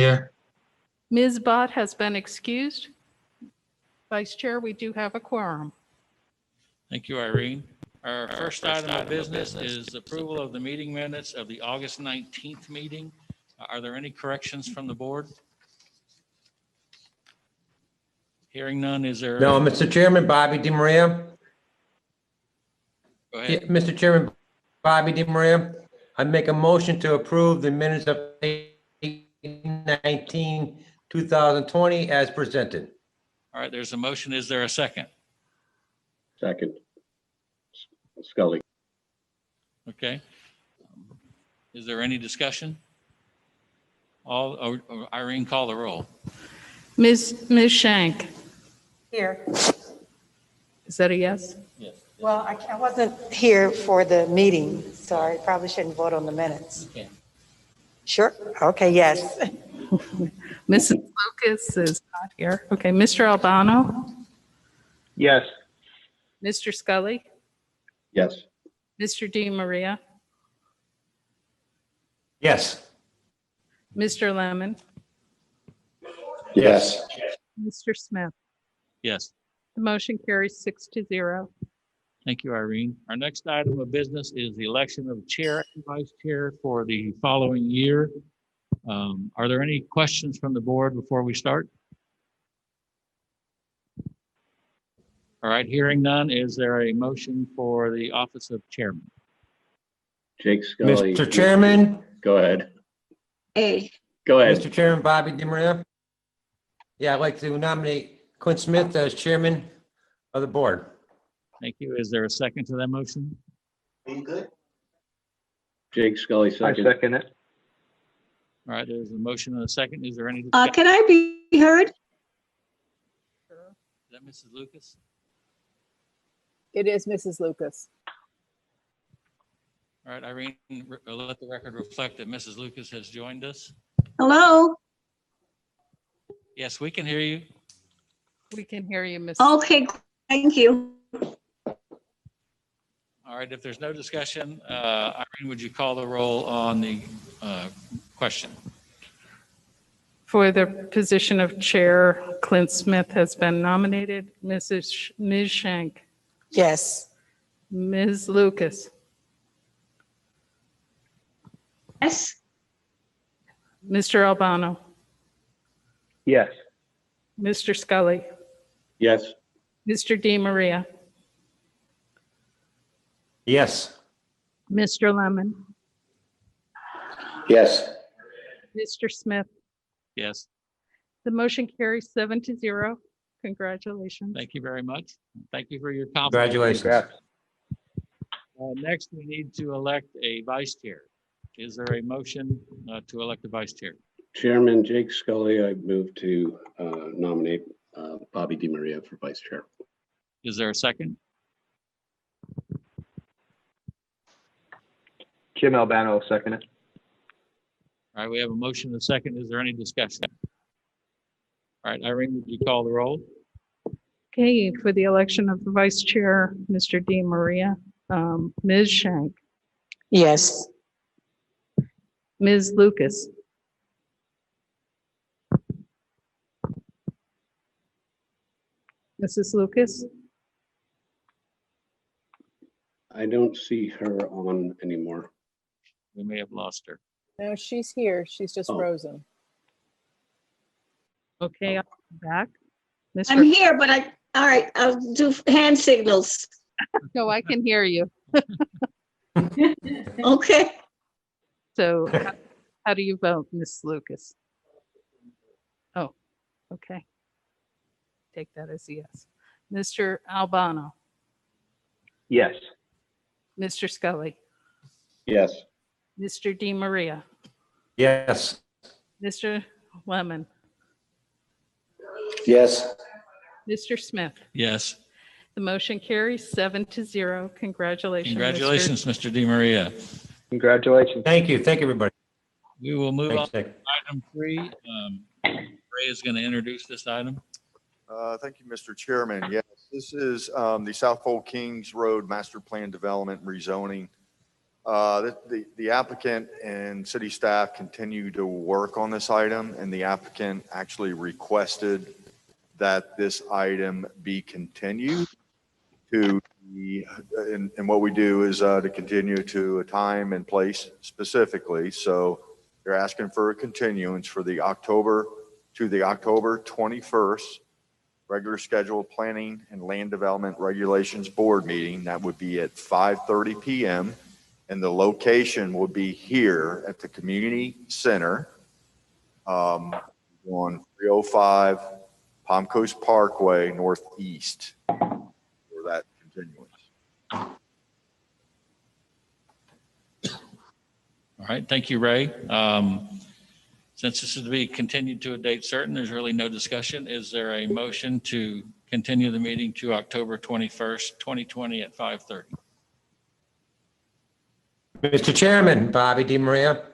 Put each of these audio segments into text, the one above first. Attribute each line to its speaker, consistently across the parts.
Speaker 1: Here.
Speaker 2: Ms. Bott has been excused. Vice Chair, we do have a quorum.
Speaker 3: Thank you, Irene. Our first item of business is approval of the meeting minutes of the August 19th meeting. Are there any corrections from the board? Hearing none, is there?
Speaker 1: No, Mr. Chairman, Bobby DeMaria.
Speaker 3: Go
Speaker 1: Yeah,
Speaker 3: ahead.
Speaker 1: Mr. Chairman, Bobby DeMaria, I make a motion to approve the minutes of 19/2020 as presented.
Speaker 3: All right, there's a motion. Is there a second?
Speaker 4: Second. Scully.
Speaker 3: Okay. Is there any discussion? Irene, call the roll.
Speaker 2: Ms. Shank,
Speaker 5: Here.
Speaker 2: is that a yes?
Speaker 3: Yes.
Speaker 5: Well, I wasn't here for the meeting, so I probably shouldn't vote on the minutes.
Speaker 3: Okay.
Speaker 5: Sure? Okay, yes.
Speaker 2: Mrs. Lucas is not here. Okay, Mr. Albano,
Speaker 6: Yes.
Speaker 2: Mr. Scully,
Speaker 4: Yes.
Speaker 2: Mr. DiMaria,
Speaker 1: Yes.
Speaker 2: Mr. Lemon,
Speaker 4: Yes.
Speaker 2: Mr. Smith.
Speaker 3: Yes.
Speaker 2: The motion carries 6-0.
Speaker 3: Thank you, Irene. Our next item of business is the election of chair and vice chair for the following year. Are there any questions from the board before we start? All right, hearing none, is there a motion for the office of chairman?
Speaker 4: Jake Scully.
Speaker 1: Mr. Chairman,
Speaker 4: Go ahead.
Speaker 5: Hey.
Speaker 4: Go ahead.
Speaker 1: Mr. Chairman, Bobby DeMaria. Yeah, I'd like to nominate Clint Smith as chairman of the board.
Speaker 3: Thank you. Is there a second to that motion?
Speaker 4: Jake Scully,
Speaker 6: I
Speaker 4: second.
Speaker 6: second it.
Speaker 3: All right, there's a motion and a second. Is there any discussion?
Speaker 7: Can I be heard?
Speaker 3: Is that Mrs. Lucas?
Speaker 8: It is Mrs. Lucas.
Speaker 3: All right, Irene, let the record reflect that Mrs. Lucas has joined us.
Speaker 7: Hello?
Speaker 3: Yes, we can hear you.
Speaker 2: We can hear you, Ms.
Speaker 7: Okay, thank you.
Speaker 3: All right, if there's no discussion, Irene, would you call the roll on the question?
Speaker 2: For the position of chair, Clint Smith has been nominated. Ms. Shank,
Speaker 5: Yes.
Speaker 2: Ms. Lucas,
Speaker 7: Yes,
Speaker 2: Mr. Albano,
Speaker 6: Yes.
Speaker 2: Mr. Scully,
Speaker 4: Yes.
Speaker 2: Mr. DiMaria,
Speaker 1: Yes.
Speaker 2: Mr. Lemon,
Speaker 4: Yes.
Speaker 2: Mr. Smith.
Speaker 3: Yes,
Speaker 2: The motion carries 7-0. Congratulations.
Speaker 3: thank you very much. Thank you for your confidence.
Speaker 1: Congratulations.
Speaker 6: Congrats.
Speaker 3: Next, we need to elect a vice chair. Is there a motion to elect a vice chair?
Speaker 4: Chairman Jake Scully, I move to nominate Bobby DeMaria for vice chair.
Speaker 3: Is there a second?
Speaker 6: Jim Albano will second it.
Speaker 3: All right, we have a motion and a second. Is there any discussion? All right, Irene, would you call the roll?
Speaker 2: Okay, for the election of the vice chair, Mr. DiMaria, Ms. Shank,
Speaker 5: Yes.
Speaker 2: Ms. Lucas, Mrs. Lucas,
Speaker 4: I don't see her on anymore.
Speaker 3: We may have lost her.
Speaker 8: No, she's here. She's just
Speaker 4: Oh.
Speaker 8: frozen.
Speaker 2: okay, I'm back.
Speaker 7: I'm
Speaker 2: Mr.
Speaker 7: here, but all right, I'll do hand signals.
Speaker 2: No, I can hear you.
Speaker 7: Okay,
Speaker 2: So how do you vote, Ms. Lucas? Oh, okay. Take that as a yes. Mr. Albano,
Speaker 6: Yes.
Speaker 2: Mr. Scully,
Speaker 4: Yes.
Speaker 2: Mr. DiMaria,
Speaker 1: Yes.
Speaker 2: Mr. Lemon,
Speaker 4: Yes.
Speaker 2: Mr. Smith.
Speaker 3: Yes,
Speaker 2: The motion carries 7-0. Congratulations. Mr.
Speaker 3: congratulations, Mr. DiMaria.
Speaker 6: Congratulations.
Speaker 1: Thank you. Thank you, everybody.
Speaker 3: We will move on
Speaker 1: Thanks,
Speaker 3: to
Speaker 1: Nick.
Speaker 3: item 3. Ray is going to introduce this item.
Speaker 9: Thank you, Mr. Chairman. Yes, this is the South Pole Kings Road Master Plan Development Rezoning. The applicant and city staff continue to work on this item, and the applicant actually requested that this item be continued to the, and what we do is to continue to a time and place specifically. So they're asking for a continuance for the October 21st regular scheduled Planning and Land Development Regulations Board meeting. That would be at 5:30 p.m. And the location will be here at the community center on 305 Palm Coast Parkway Northeast for that continuance.
Speaker 3: All right, thank you, Ray. Since this is to be continued to a date certain, there's really no discussion. Is there a motion to continue the meeting to October 21st, 2020 at 5:30?
Speaker 1: Mr. Chairman, Bobby DiMaria,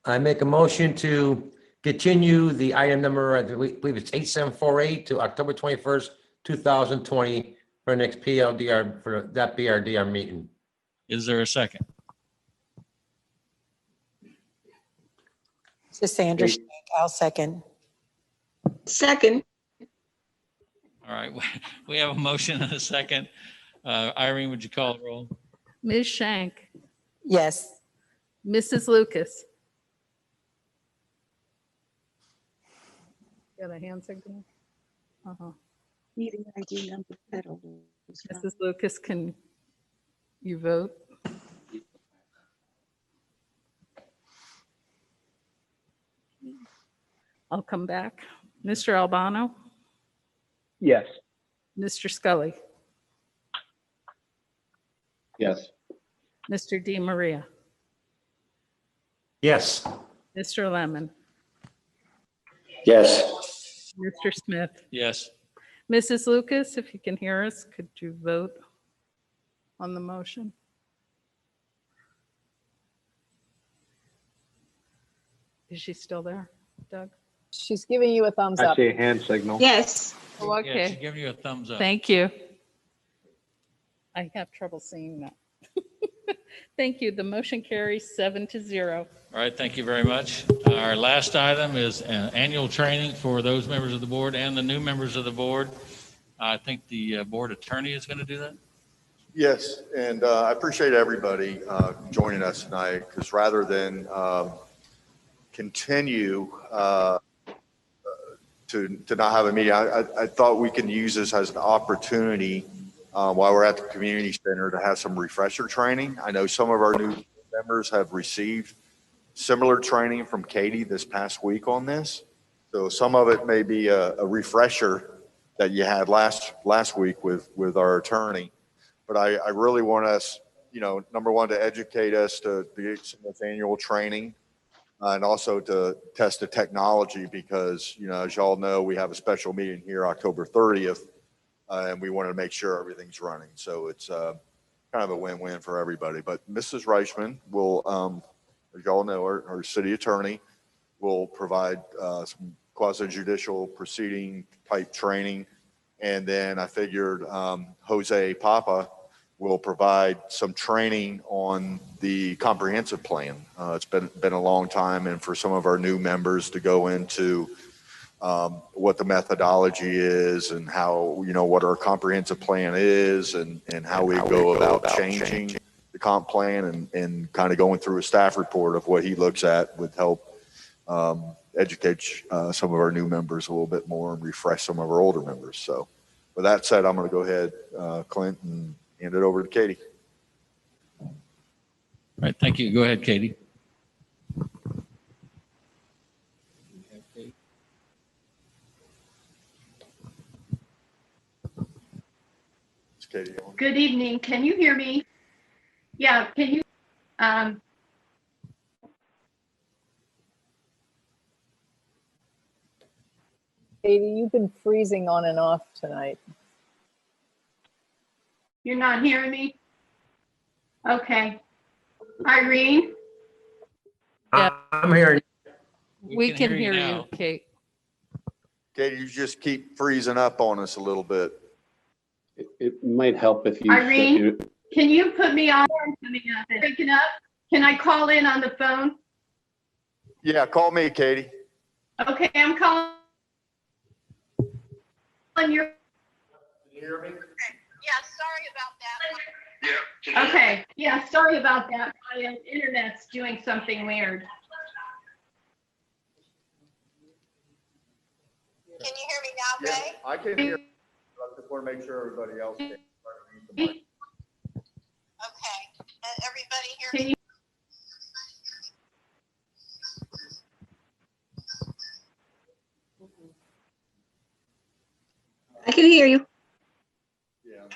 Speaker 1: I make a motion to continue the item number, I believe it's 8748 to October 21st, 2020 for next PLDR, for that BRDR meeting.
Speaker 3: Is there a second?
Speaker 5: This is Sandra Shank. I'll second.
Speaker 7: Second,
Speaker 3: All right, we have a motion and a second. Irene, would you call the roll?
Speaker 2: Ms. Shank,
Speaker 5: Yes.
Speaker 2: Mrs. Lucas. Got a hand signal?
Speaker 7: meeting ID number federal.
Speaker 2: Mrs. Lucas, can you vote? I'll come back. Mr. Albano,
Speaker 6: Yes.
Speaker 2: Mr. Scully,
Speaker 4: Yes.
Speaker 2: Mr. Di Maria,
Speaker 1: Yes.
Speaker 2: Mr. Lemon,
Speaker 4: Yes.
Speaker 2: Mr. Smith.
Speaker 3: Yes.
Speaker 2: Mrs. Lucas, if you can hear us, could you vote on the motion? Is she still there, Doug?
Speaker 8: She's giving you a thumbs
Speaker 6: I
Speaker 8: up.
Speaker 6: see a hand signal.
Speaker 7: Yes,
Speaker 2: Oh,
Speaker 3: Yeah,
Speaker 2: okay.
Speaker 3: she's giving you a thumbs up.
Speaker 2: Thank you. I have trouble seeing that. Thank you. The motion carries 7-0.
Speaker 3: All right, thank you very much. Our last item is annual training for those members of the board and the new members of the board. I think the board attorney is going to do that.
Speaker 9: Yes, and I appreciate everybody joining us tonight, because rather than continue to not have a meeting, I thought we can use this as an opportunity while we're at the community center to have some refresher training. I know some of our new members have received similar training from Katie this past week on this. So some of it may be a refresher that you had last week with our attorney. But I really want us, number one, to educate us to get some of this annual training and also to test the technology, because, as y'all know, we have a special meeting here October 30th, and we want to make sure everything's running. So it's kind of a win-win for everybody. But Mrs. Reichman will, as y'all know, our city attorney will provide some quasi-judicial proceeding type training. And then I figured Jose Papa will provide some training on the comprehensive plan. It's been a long time, and for some of our new members to go into what the methodology is and how, what our comprehensive plan is and how we go about changing the comp plan and kind of going through a staff report of what he looks at would help educate some of our new members a little bit more and refresh some of our older members. So with that said, I'm going to go ahead, Clint, and hand it over to Katie.
Speaker 3: All right, thank you. Go ahead, Katie.
Speaker 9: It's Katie.
Speaker 10: Good evening. Can you hear me? Yeah, can you?
Speaker 8: Katie, you've been freezing on and off tonight.
Speaker 10: You're not hearing me? Okay. Irene?
Speaker 2: Yeah.
Speaker 1: I'm hearing.
Speaker 2: We can hear you,
Speaker 3: now.
Speaker 2: Kate.
Speaker 9: Katie, you just keep freezing up on us a little bit.
Speaker 4: It might help if you.
Speaker 10: Irene? Can you put me on coming up and breaking up? Can I call in on the phone?
Speaker 9: Yeah, call me, Katie.
Speaker 10: Okay, I'm calling your.
Speaker 9: Can you hear me?
Speaker 10: Yeah, sorry about that. Okay, yeah, sorry about that. My internet's doing something weird.
Speaker 5: Can you hear me now,
Speaker 9: Yeah,
Speaker 5: Ray?
Speaker 9: I can hear. I just want to make sure everybody else can.
Speaker 5: Okay. And everybody hear
Speaker 10: Can
Speaker 5: me?
Speaker 10: you?
Speaker 7: I can hear you.
Speaker 9: Yeah.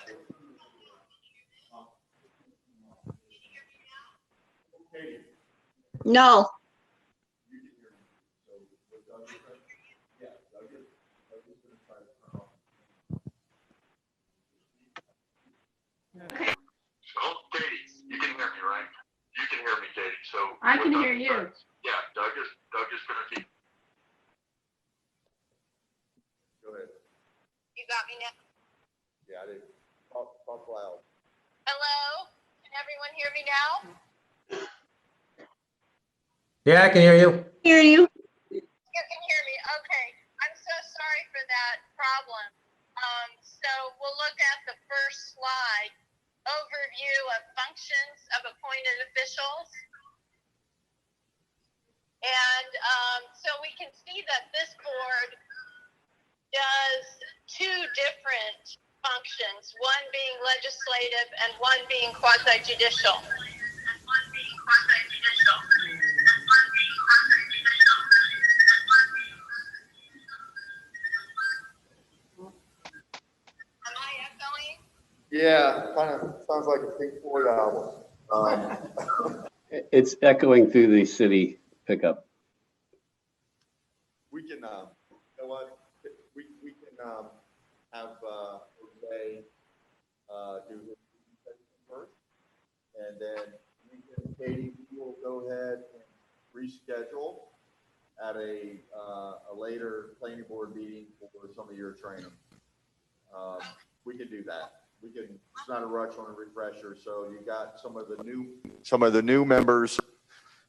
Speaker 7: No.
Speaker 9: Oh, Katie, you can hear me, right? You can hear me, Katie, so.
Speaker 10: I can hear you.
Speaker 9: Yeah, Doug is gonna be. Go ahead.
Speaker 5: You got me now?
Speaker 9: Yeah, I did. Talk loud.
Speaker 5: Hello? Can everyone hear me now?
Speaker 1: Yeah, I can hear you.
Speaker 7: Hear you.
Speaker 5: You can hear me. Okay. I'm so sorry for that problem. So we'll look at the first slide, overview of functions of appointed officials. And so we can see that this board does two different functions, one being legislative and one being quasi-judicial. Am I echoing?
Speaker 9: Yeah, kind of sounds like a Pink Floyd album.
Speaker 4: It's echoing through the city pickup.
Speaker 9: We can, you know what, we can have Jose do his presentation first, and then Katie will go ahead and reschedule at a later planning board meeting for some of your training. We can do that. We can. It's not a rush on a refresher. So you got some of the new members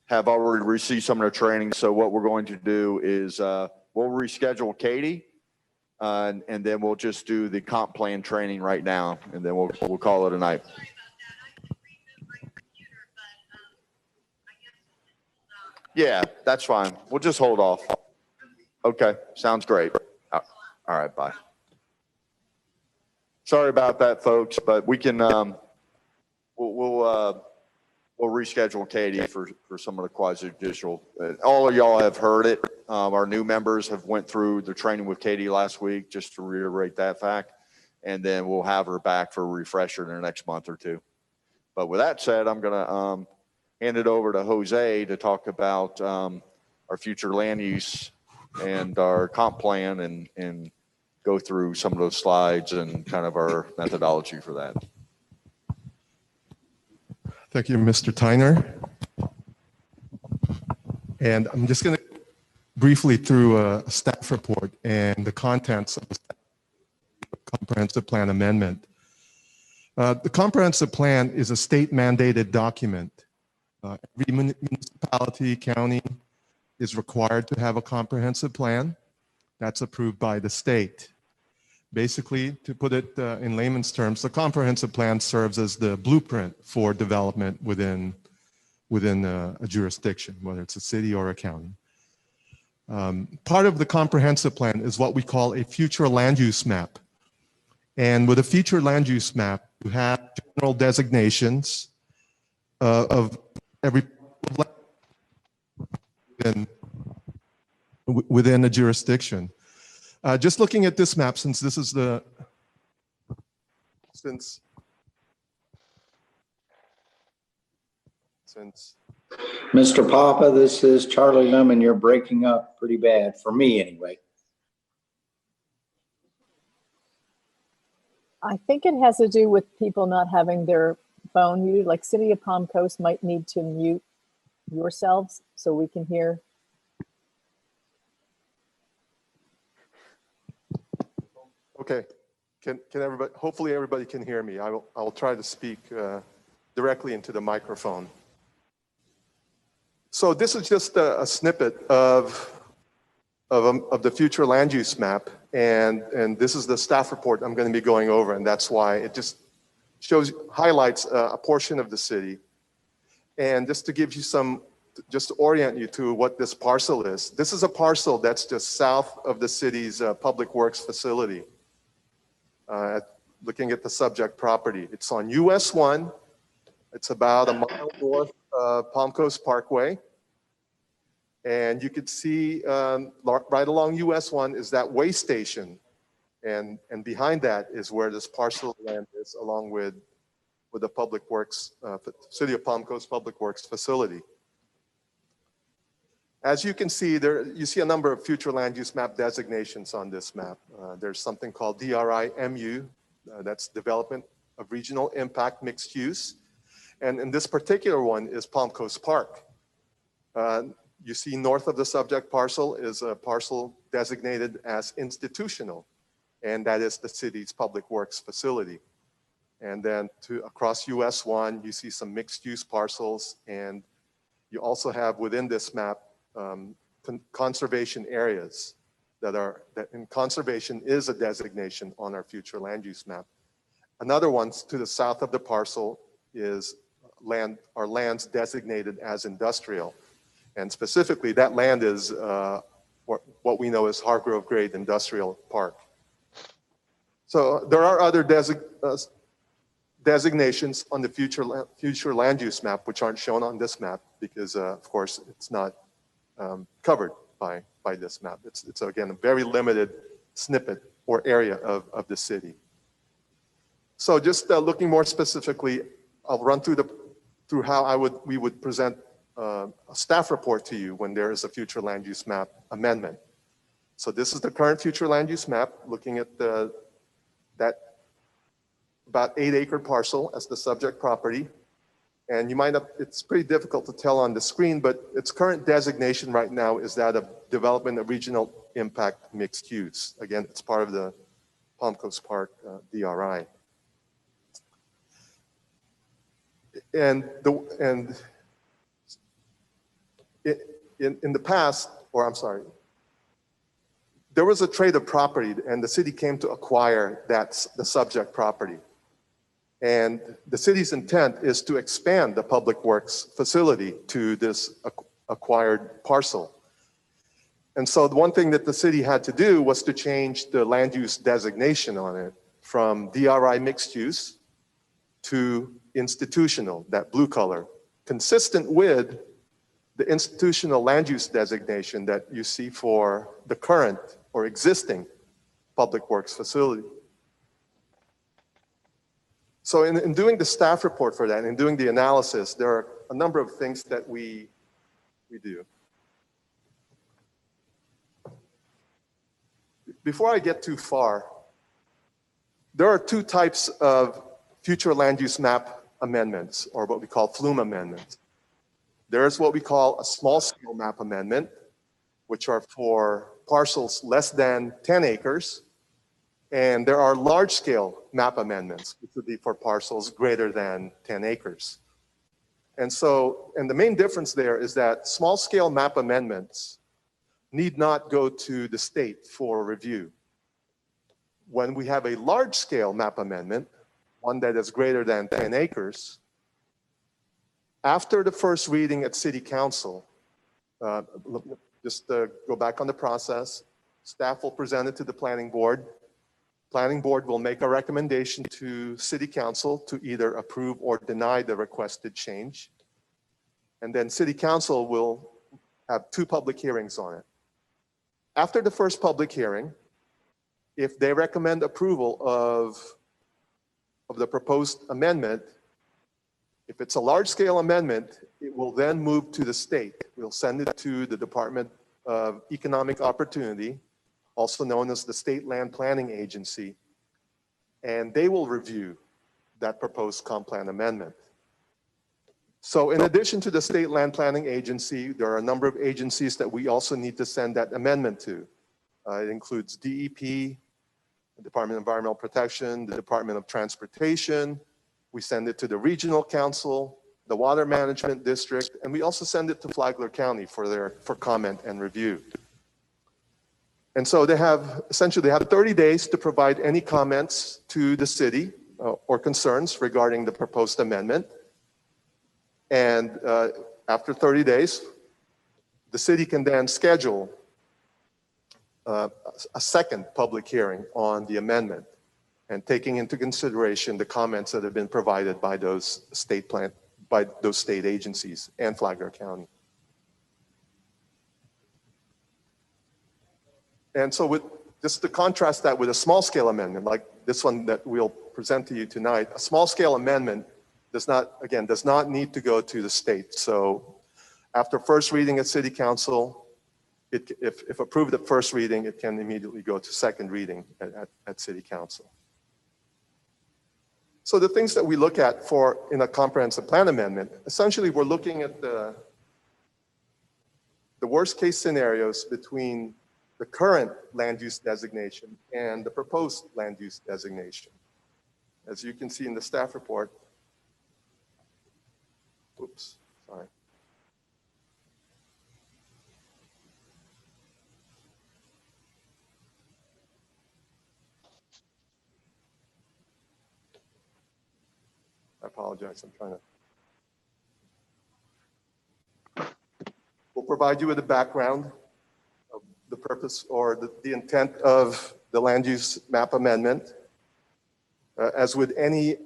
Speaker 9: have already received some of their training. So what we're going to do is we'll reschedule Katie, and then we'll just do the comp plan training right now, and then we'll call it a night. Yeah, that's fine. We'll just hold off. Okay, sounds great. All right, bye. Sorry about that, folks, but we can we'll reschedule Katie for some of the quasi-judicial. All of y'all have heard it. Our new members have went through the training with Katie last week, just to reiterate that fact, and then we'll have her back for a refresher in the next month or two. But with that said, I'm gonna hand it over to Jose to talk about our future land use and our comp plan and go through some of those slides and kind of our methodology for that.
Speaker 11: Thank you, Mr. Tyner. And I'm just going to briefly through a staff report and the contents of the comprehensive plan amendment. The comprehensive plan is a state mandated document. Every municipality, county is required to have a comprehensive plan that's approved by the state. Basically, to put it in layman's terms, the comprehensive plan serves as the blueprint for development within a jurisdiction, whether it's a city or a county. Part of the comprehensive plan is what we call a future land use map. And with a future land use map, you have general designations of every within a jurisdiction. Just looking at this map, since this is the, since
Speaker 12: Mr. Papa, this is Charlie Lemon. You're breaking up pretty bad, for me anyway.
Speaker 8: I think it has to do with people not having their phone muted, like City of Palm Coast might need to mute yourselves so we can hear.
Speaker 9: Okay.
Speaker 11: Can everybody, hopefully everybody can hear me. I will try to speak directly into the microphone. So this is just a snippet of the future land use map. And this is the staff report I'm going to be going over. And that's why it just highlights a portion of the city. And just to give you just to orient you to what this parcel is. This is a parcel that's just south of the city's public works facility. Looking at the subject property. It's on US 1. It's about a mile north of Palm Coast Parkway. And you could see right along US 1 is that way station. And behind that is where this parcel of land is, along with the Public Works, City of Palm Coast Public Works facility. As you can see, you see a number of future land use map designations on this map. There's something called DRI-MU, that's Development of Regional Impact Mixed Use. And in this particular one is Palm Coast Park. You see north of the subject parcel is a parcel designated as institutional, and that is the city's public works facility. And then across US 1, you see some mixed use parcels, and you also have within this map conservation areas and conservation is a designation on our future land use map. Another one to the south of the parcel is lands designated as industrial. And specifically, that land is what we know as Hargrove Grade Industrial Park. So there are other designations on the future land use map, which aren't shown on this map because, of course, it's not covered by this map. It's again, a very limited snippet or area of the city. So just looking more specifically, I'll run through how we would present a staff report to you when there is a future land use map amendment. So this is the current future land use map, looking at that about 8-acre parcel as the subject property. And you might have, it's pretty difficult to tell on the screen, but its current designation right now is that of Development of Regional Impact Mixed Use. Again, it's part of the Palm Coast Park DRI. In the past, or I'm sorry, there was a trade of property and the city came to acquire the subject property. And the city's intent is to expand the public works facility to this acquired parcel. And so the one thing that the city had to do was to change the land use designation on it from DRI mixed use to institutional, that blue color, consistent with the institutional land use designation that you see for the current or existing public works facility. So in doing the staff report for that, in doing the analysis, there are a number of things that we do. Before I get too far, there are two types of future land use map amendments, or what we call FLUME amendments. There's what we call a small scale map amendment, which are for parcels less than 10 acres. And there are large scale map amendments, which would be for parcels greater than 10 acres. And the main difference there is that small scale map amendments need not go to the state for review. When we have a large scale map amendment, one that is greater than 10 acres, after the first reading at City Council, just go back on the process, staff will present it to the Planning Board. Planning Board will make a recommendation to City Council to either approve or deny the requested change. And then City Council will have 2 public hearings on it. After the first public hearing, if they recommend approval of the proposed amendment, if it's a large-scale amendment, it will then move to the state. We'll send it to the Department of Economic Opportunity, also known as the State Land Planning Agency, and they will review that proposed comp plan amendment. So in addition to the State Land Planning Agency, there are a number of agencies that we also need to send that amendment to. It includes DEP, the Department of Environmental Protection, the Department of Transportation. We send it to the Regional Council, the Water Management District, and we also send it to Flagler County for comment and review. And so they have 30 days to provide any comments to the city or concerns regarding the proposed amendment. And after 30 days, the city can then schedule a second public hearing on the amendment and taking into consideration the comments that have been provided by those state agencies and Flagler County. And so with just to contrast that with a small scale amendment like this one that we'll present to you tonight, a small scale amendment does not need to go to the state. So after first reading at City Council, if approved at first reading, it can immediately go to second reading at City Council. So the things that we look at in a comprehensive plan amendment, essentially we're looking at the worst case scenarios between the current land use designation and the proposed land use designation. As you can see in the staff report, oops, sorry. I apologize, I'm trying to. We'll provide you with a background of the purpose or the intent of the land use map amendment. As with any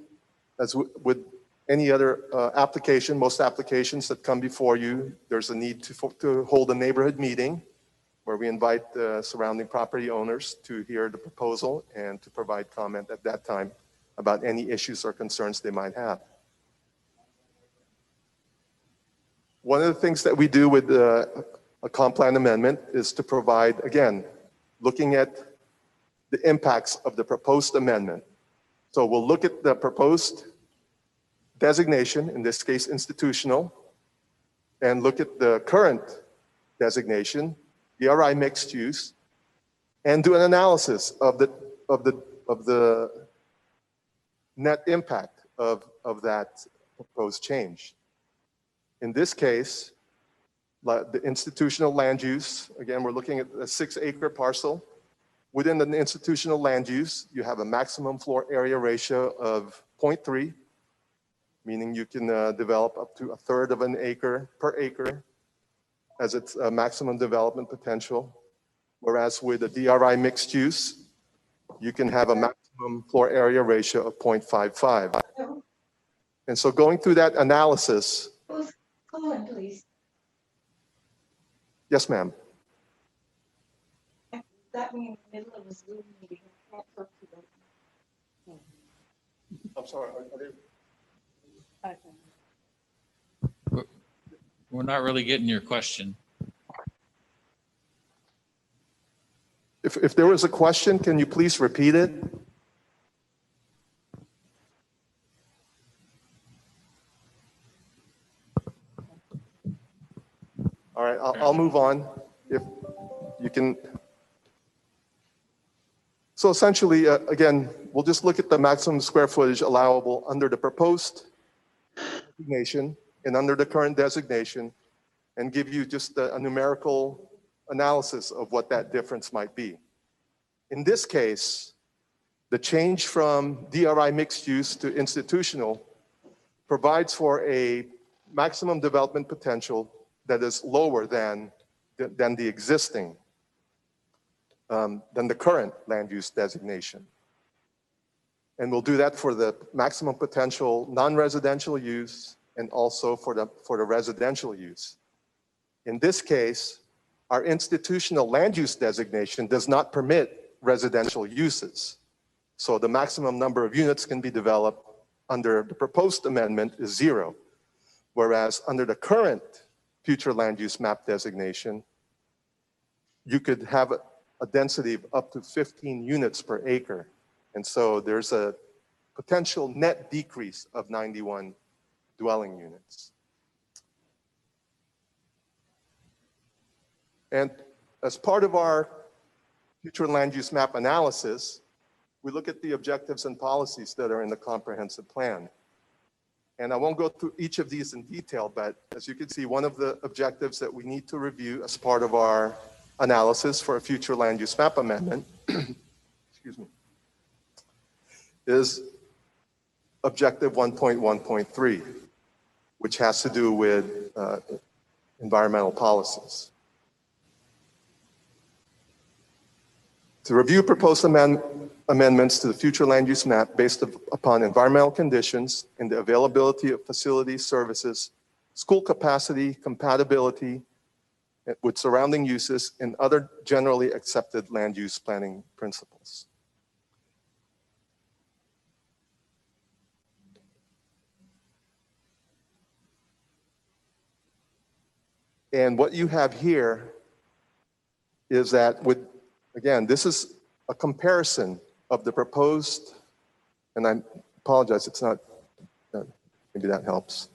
Speaker 11: other application, most applications that come before you, there's a need to hold a neighborhood meeting where we invite the surrounding property owners to hear the proposal and to provide comment at that time about any issues or concerns they might have. One of the things that we do with a comp plan amendment is to provide, again, looking at the impacts of the proposed amendment. So we'll look at the proposed designation, in this case institutional, and look at the current designation, DRI mixed use, and do an analysis of the net impact of that proposed change. In this case, the institutional land use, again, we're looking at a 6-acre parcel. Within the institutional land use, you have a maximum floor area ratio of 0.3, meaning you can develop up to 1/3 of an acre per acre as its maximum development potential. Whereas with a DRI mixed use, you can have a maximum floor area ratio of 0.55. And so going through that analysis.
Speaker 7: Who's calling, please?
Speaker 11: Yes, ma'am.
Speaker 7: Got me in the middle of a Zoom meeting. I can't talk to them.
Speaker 11: I'm sorry.
Speaker 3: We're not really getting your question.
Speaker 11: If there was a question, can you please repeat it? All right, I'll move on. If you can. So essentially, again, we'll just look at the maximum square footage allowable under the proposed designation and under the current designation and give you just a numerical analysis of what that difference might be. In this case, the change from DRI mixed use to institutional provides for a maximum development potential that is lower than the existing, than the current land use designation. And we'll do that for the maximum potential non-residential use and also for the residential use. In this case, our institutional land use designation does not permit residential uses. So the maximum number of units can be developed under the proposed amendment is 0. Whereas under the current future land use map designation, you could have a density of up to 15 units per acre. And so there's a potential net decrease of 91 dwelling units. And as part of our future land use map analysis, we look at the objectives and policies that are in the comprehensive plan. And I won't go through each of these in detail, but as you can see, one of the objectives that we need to review as part of our analysis for a future land use map amendment, excuse me, is objective 1.1.3, which has to do with environmental policies. To review proposed amendments to the future land use map based upon environmental conditions and the availability of facilities, services, school capacity, compatibility with surrounding uses, and other generally accepted land use planning principles. And what you have here is that again, this is a comparison of the proposed, and I apologize, it's not, maybe that helps.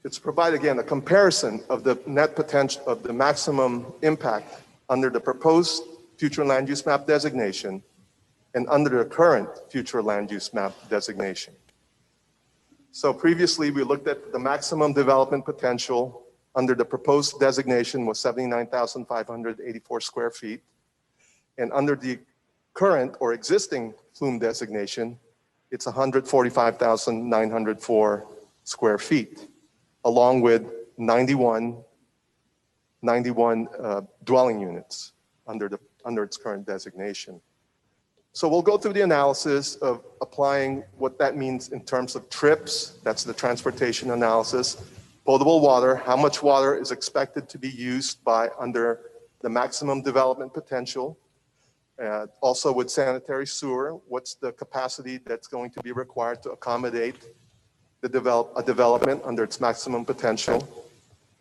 Speaker 11: It's provide, again, a comparison of the net potential of the maximum impact under the proposed future land use map designation and under the current future land use map designation. So previously, we looked at the maximum development potential under the proposed designation was 79,584 square feet. And under the current or existing plume designation, it's 145,904 square feet, along with 91 dwelling units under its current designation. So we'll go through the analysis of applying what that means in terms of trips, that's the transportation analysis, potable water, how much water is expected to be used by under the maximum development potential, also with sanitary sewer, what's the capacity that's going to be required to accommodate a development under its maximum potential.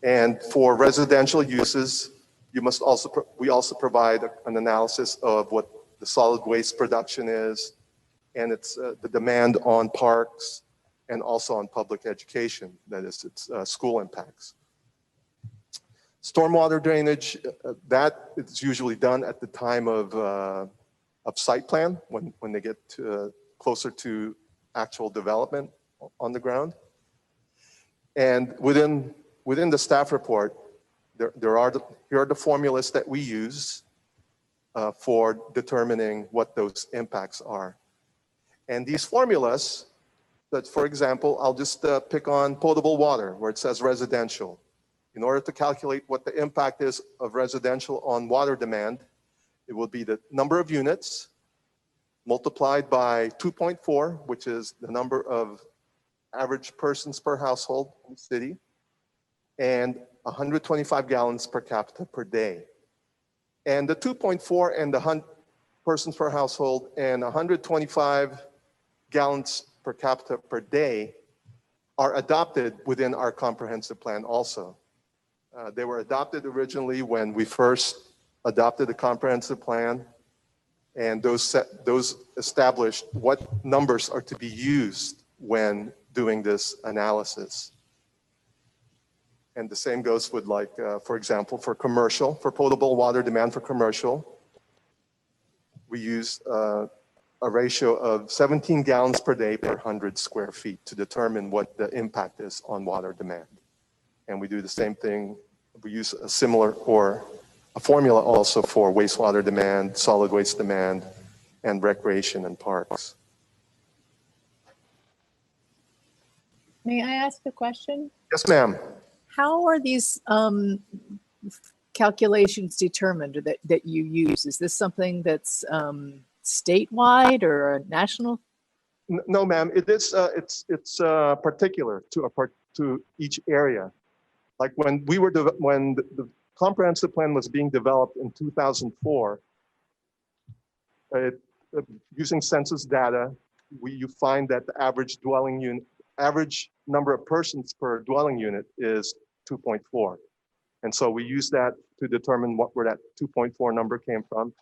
Speaker 11: And for residential uses, we also provide an analysis of what the solid waste production is, and it's the demand on parks and also on public education, that is, its school impacts. Stormwater drainage, that is usually done at the time of site plan, when they get closer to actual development on the ground. And within the staff report, here are the formulas that we use for determining what those impacts are. And these formulas, that for example, I'll just pick on potable water where it says residential. In order to calculate what the impact is of residential on water demand, it will be the number of units multiplied by 2.4, which is the number of average persons per household in the city, and 125 gallons per capita per day. And the 2.4 and the 100 persons per household and 125 gallons per capita per day are adopted within our comprehensive plan also. They were adopted originally when we first adopted the comprehensive plan, and those established what numbers are to be used when doing this analysis. And the same goes with, like, for example, for potable water demand for commercial, we use a ratio of 17 gallons per day per 100 square feet to determine what the impact is on water demand. And we do the same thing. We use a similar or a formula also for wastewater demand, solid waste demand, and recreation and parks.
Speaker 8: May I ask a question?
Speaker 11: Yes, ma'am.
Speaker 8: How are these calculations determined that you use? Is this something that's statewide or national?
Speaker 11: No, ma'am. It is. It's particular to each area. Like when the comprehensive plan was being developed in 2004, using census data, you find that the average number of persons per dwelling unit is 2.4. And so we use that to determine where that 2.4 number came from.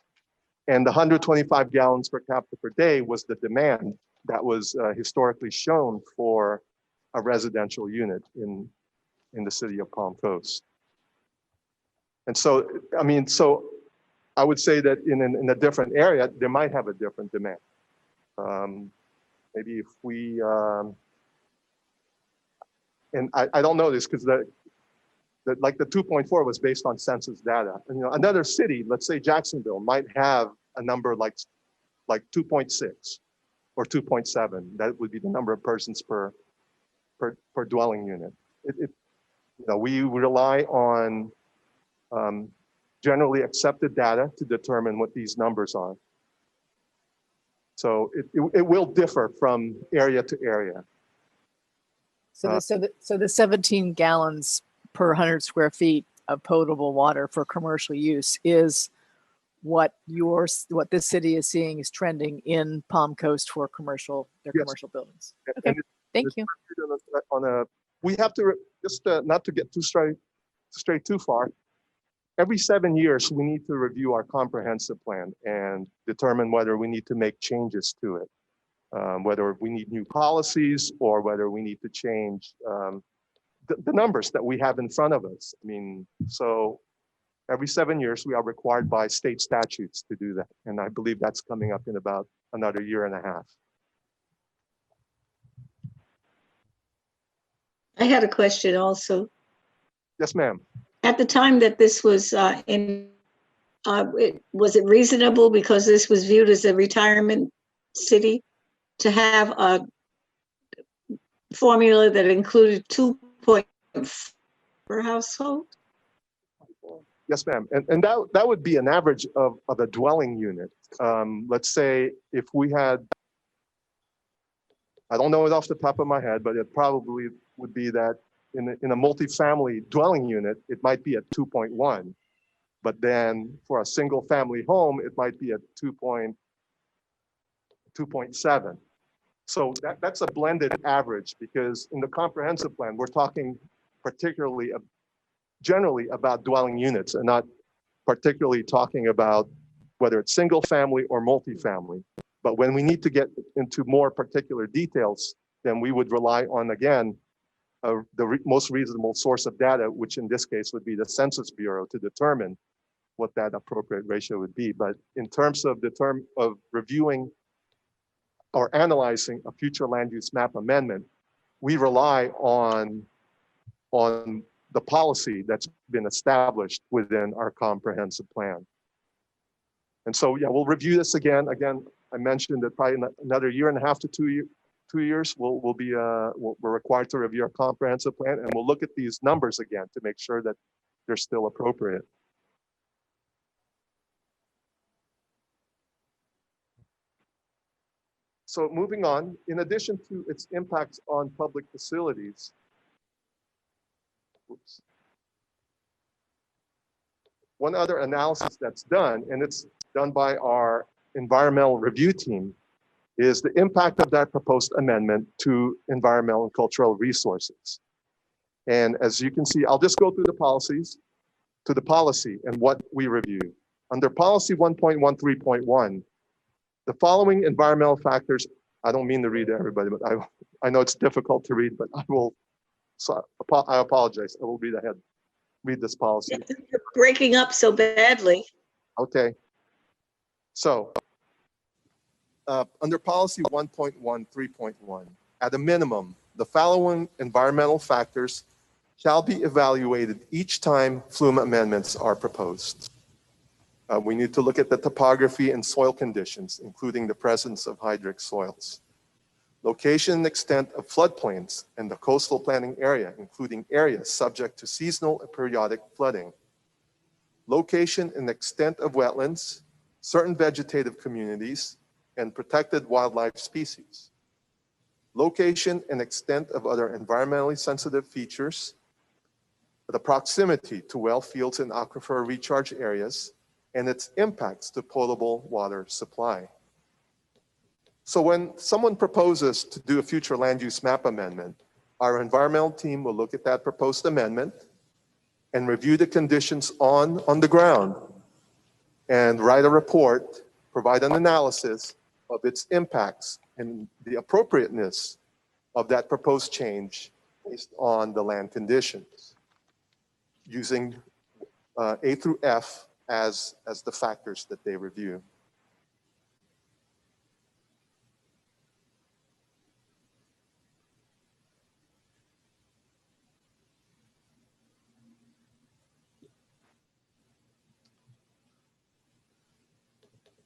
Speaker 11: And the 125 gallons per capita per day was the demand that was historically shown for a residential unit in the city of Palm Coast. And so, I mean, so I would say that in a different area, they might have a different demand. Maybe if we, and I don't know this because like the 2.4 was based on census data. And, you know, another city, let's say Jacksonville, might have a number like 2.6 or 2.7. That would be the number of persons per dwelling unit. You know, we rely on generally accepted data to determine what these numbers are. So it will differ from area to area.
Speaker 8: So the 17 gallons per 100 square feet of potable water for commercial use is what this city is seeing is trending in Palm Coast for their
Speaker 11: Yes.
Speaker 8: commercial buildings.
Speaker 11: And
Speaker 8: Okay, thank you.
Speaker 11: We have to just not to get too straight too far. Every 7 years, we need to review our comprehensive plan and determine whether we need to make changes to it, whether we need new policies or whether we need to change the numbers that we have in front of us. I mean, so every 7 years, we are required by state statutes to do that. And I believe that's coming up in about another year and a half.
Speaker 7: I had a question also.
Speaker 11: Yes, ma'am.
Speaker 7: At the time that this was was it reasonable because this was viewed as a retirement city to have a formula that included 2.4 per household?
Speaker 11: Yes, ma'am. And that would be an average of a dwelling unit. Let's say if we had, I don't know it off the top of my head, but it probably would be that in a multifamily dwelling unit, it might be at 2.1. But then for a single family home, it might be at 2.7. So that's a blended average, because in the comprehensive plan, we're talking generally about dwelling units and not particularly talking about whether it's single family or multifamily. But when we need to get into more particular details, then we would rely on, again, the most reasonable source of data, which in this case would be the Census Bureau, to determine what that appropriate ratio would be. But in terms of reviewing or analyzing a future land use map amendment, we rely on the policy that's been established within our comprehensive plan. And so, yeah, we'll review this again. Again, I mentioned that probably another year and a half to 2 years, we're required to review our comprehensive plan, and we'll look at these numbers again to make sure that they're still appropriate. So moving on, in addition to its impacts on public facilities, one other analysis that's done, and it's done by our environmental review team, is the impact of that proposed amendment to environmental and cultural resources. And as you can see, I'll just go through the policy and what we review. Under policy 1.13.1, the following environmental factors, I don't mean to read to everybody, but I know it's difficult to read, but I apologize. I will read this policy.
Speaker 7: You're breaking up so badly.
Speaker 11: Okay. So under policy 1.13.1, at a minimum, the following environmental factors shall be evaluated each time flume amendments are proposed. We need to look at the topography and soil conditions, including the presence of hydric soils. Location and extent of floodplains and the coastal planning area, including areas subject to seasonal and periodic flooding. Location and extent of wetlands, certain vegetative communities, and protected wildlife species. Location and extent of other environmentally sensitive features, the proximity to well fields and aquifer recharge areas, and its impacts to potable water supply. So when someone proposes to do a future land use map amendment, our environmental team will look at that proposed amendment and review the conditions on the ground and write a report, provide an analysis of its impacts and the appropriateness of that proposed change based on the land conditions, using A through F as the factors that they review.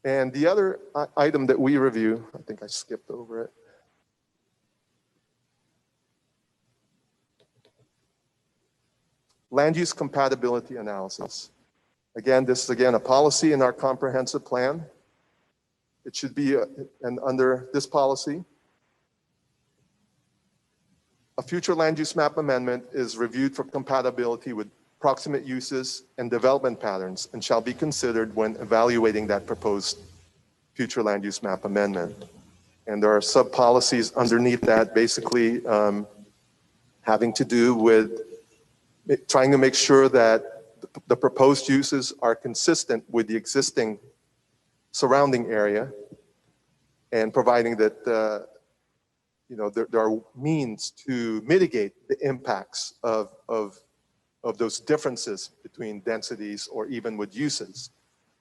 Speaker 11: And the other item that we review, I think I skipped over it. Land use compatibility analysis. Again, this is again a policy in our comprehensive plan. It should be, and under this policy, a future land use map amendment is reviewed for compatibility with proximate uses and development patterns and shall be considered when evaluating that proposed future land use map amendment. And there are sub-policies underneath that, basically having to do with trying to make sure that the proposed uses are consistent with the existing surrounding area and providing that there are means to mitigate the impacts of those differences between densities or even with uses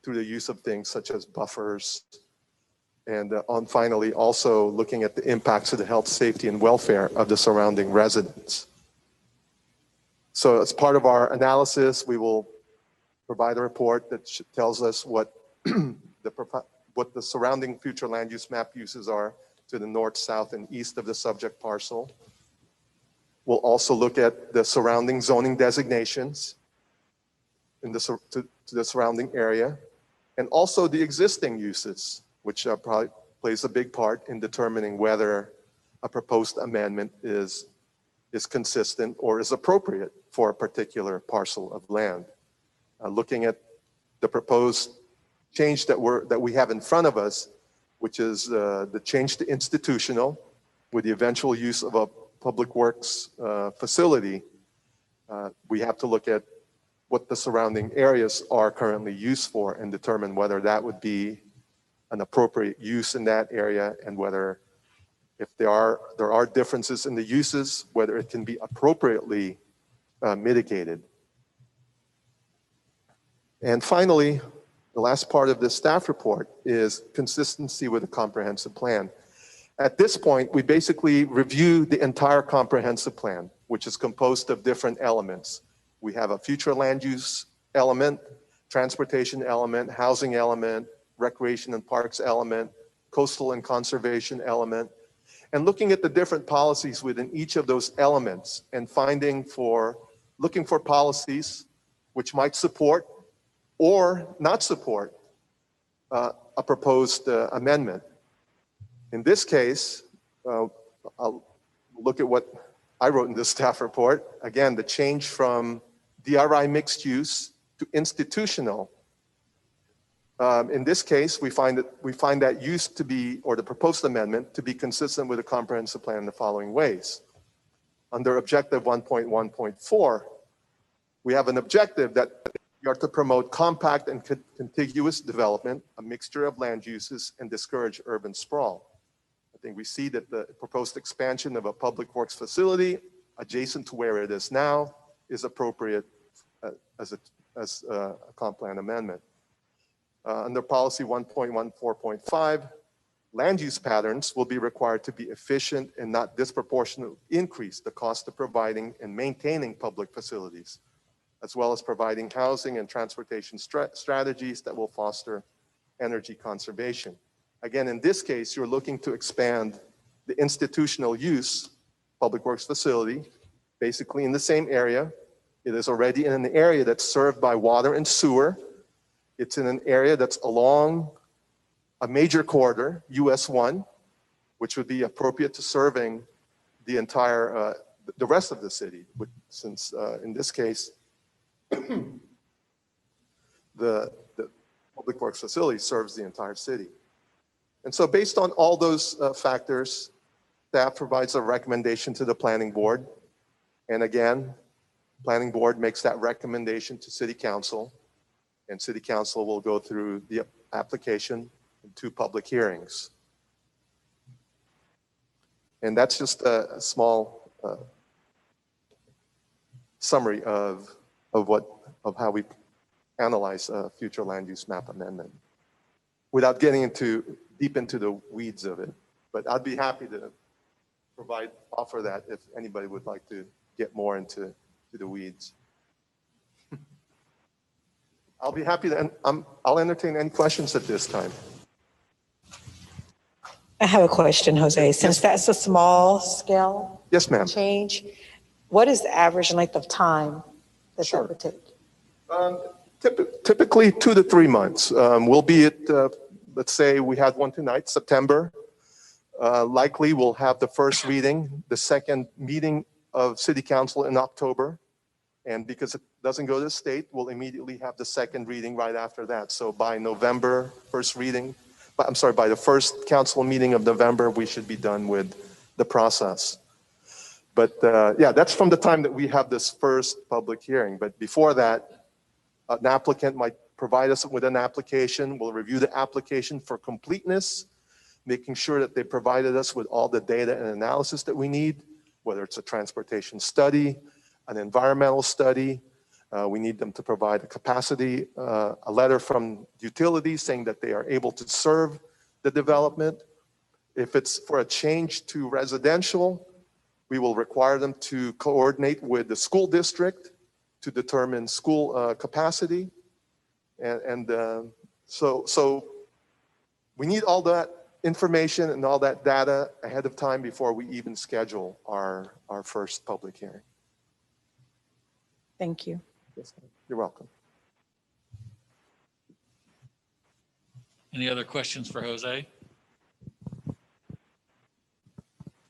Speaker 11: through the use of things such as buffers. And finally, also looking at the impacts of the health, safety, and welfare of the surrounding residents. So as part of our analysis, we will provide a report that tells us what the surrounding future land use map uses are to the north, south, and east of the subject parcel. We'll also look at the surrounding zoning designations to the surrounding area, and also the existing uses, which probably plays a big part in determining whether a proposed amendment is consistent or is appropriate for a particular parcel of land. Looking at the proposed change that we have in front of us, which is the change to institutional with the eventual use of a public works facility, we have to look at what the surrounding areas are currently used for and determine whether that would be an appropriate use in that area, and whether, if there are differences in the uses, whether it can be appropriately mitigated. And finally, the last part of this staff report is consistency with the comprehensive plan. At this point, we basically review the entire comprehensive plan, which is composed of different elements. We have a future land use element, transportation element, housing element, recreation and parks element, coastal and conservation element, and looking at the different policies within each of those elements and looking for policies which might support or not support a proposed amendment. In this case, I'll look at what I wrote in this staff report. Again, the change from DRI mixed use to institutional. In this case, we find that use to be, or the proposed amendment, to be consistent with the comprehensive plan in the following ways. Under objective 1.1.4, we have an objective that we are to promote compact and contiguous development, a mixture of land uses, and discourage urban sprawl. I think we see that the proposed expansion of a public works facility adjacent to where it is now is appropriate as a comp plan amendment. Under policy 1.14.5, land use patterns will be required to be efficient and not disproportionately increase the cost of providing and maintaining public facilities, as well as providing housing and transportation strategies that will foster energy conservation. Again, in this case, you're looking to expand the institutional use public works facility, basically in the same area. It is already in an area that's served by water and sewer. It's in an area that's along a major corridor, US 1, which would be appropriate to serving the entire, the rest of the city, since in this case, the public works facility serves the entire city. And so based on all those factors, staff provides a recommendation to the planning board. And again, planning board makes that recommendation to city council, and city council will go through the application in 2 public hearings. And that's just a small summary of how we analyze a future land use map amendment without getting deep into the weeds of it. But I'd be happy to offer that if anybody would like to get more into the weeds. I'll be happy to, I'll entertain any questions at this time.
Speaker 13: I have a question, Jose. Since that's a small scale
Speaker 11: Yes, ma'am.
Speaker 13: change, what is the average length of time that
Speaker 11: Sure.
Speaker 13: that would take?
Speaker 11: Typically 2 to 3 months. We'll be at, let's say we had one tonight, September. Likely we'll have the first reading, the second meeting of City Council in October. And because it doesn't go to the state, we'll immediately have the second reading right after that. So by November, first reading, by the first council meeting of November, we should be done with the process. But yeah, that's from the time that we have this first public hearing. But before that, an applicant might provide us with an application. We'll review the application for completeness, making sure that they provided us with all the data and analysis that we need, whether it's a transportation study, an environmental study. We need them to provide a capacity, a letter from utilities saying that they are able to serve the development. If it's for a change to residential, we will require them to coordinate with the school district to determine school capacity. So we need all that information and all that data ahead of time before we even schedule our first public hearing.
Speaker 13: Thank you.
Speaker 11: Yes, you're welcome.
Speaker 3: Any other questions for Jose? All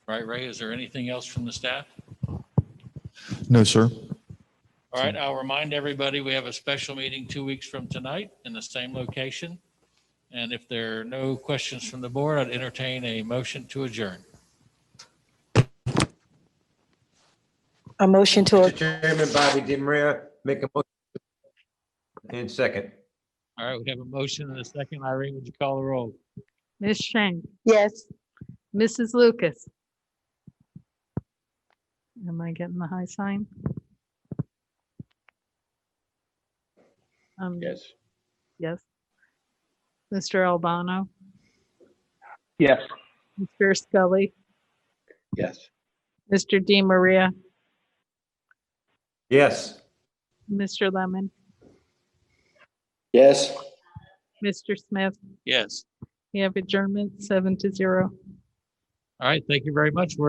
Speaker 3: right, Ray, is there anything else from the staff?
Speaker 11: No, sir.
Speaker 3: All right, I'll remind everybody, we have a special meeting 2 weeks from tonight in the same location. And if there are no questions from the board, I'd entertain a motion to adjourn.
Speaker 13: A motion to,
Speaker 1: Mr. Chairman, Bobby DeMaria, make a motion. And second.
Speaker 3: All right, we have a motion and a second. Irene, would you call the roll?
Speaker 2: Ms. Shank,
Speaker 13: yes.
Speaker 2: Mrs. Lucas. Am I getting the high sign?
Speaker 4: Yes.
Speaker 2: Yes. Mr. Albano,
Speaker 6: Yes.
Speaker 2: Mr. Scully,
Speaker 4: Yes.
Speaker 2: Mr. DeMaria,
Speaker 1: Yes.
Speaker 2: Mr. Lemon,
Speaker 12: Yes.
Speaker 2: Mr. Smith.
Speaker 3: Yes.
Speaker 2: We have adjournment 7-0.
Speaker 3: All right, thank you very much. We're